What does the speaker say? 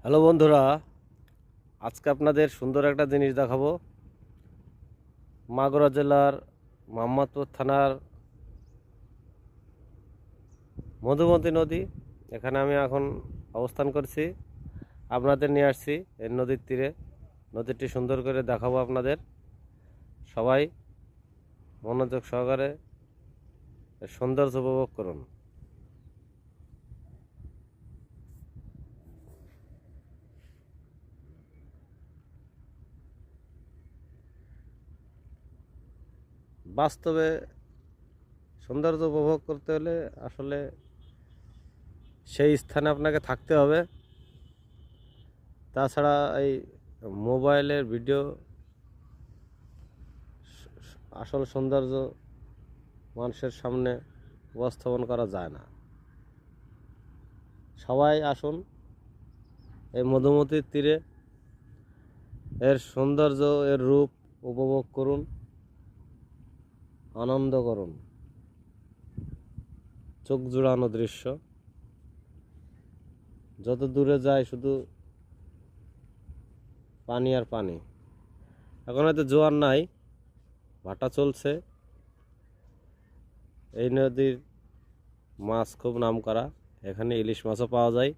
Hello বন্ধুরা, আজকে আপনাদের সুন্দর একটা জিনিস দেখাবো। মাগুরা জেলার মোহাম্মদপুর থানার মধুমতি নদী, এখানে আমি এখন অবস্থান করছি। আপনাদের নিয়ে আসছি এই নদীর তীরে। নদীটি সুন্দর করে দেখাবো আপনাদের। সবাই মনোযোগ সহকারে এর সৌন্দর্য উপভোগ করুন। বাস্তবে সৌন্দর্য উপভোগ করতে হলে আসলে সেই স্থানে আপনাকে থাকতে হবে। তাছাড়া এই মোবাইলের ভিডিও আসল সৌন্দর্য মানুষের সামনে উপস্থাপন করা যায় না। সবাই আসুন এই মধুমতির তীরে, এর সৌন্দর্য, এর রূপ উপভোগ করুন, আনন্দ করুন। চোখ জুড়ানো দৃশ্য, যত দূরে যায় শুধু পানি আর পানি। এখন হয়তো জোয়ার নাই, ভাটা চলছে। এই নদীর মাছ খুব নামকরা, এখানে ইলিশ মাছও পাওয়া যায়।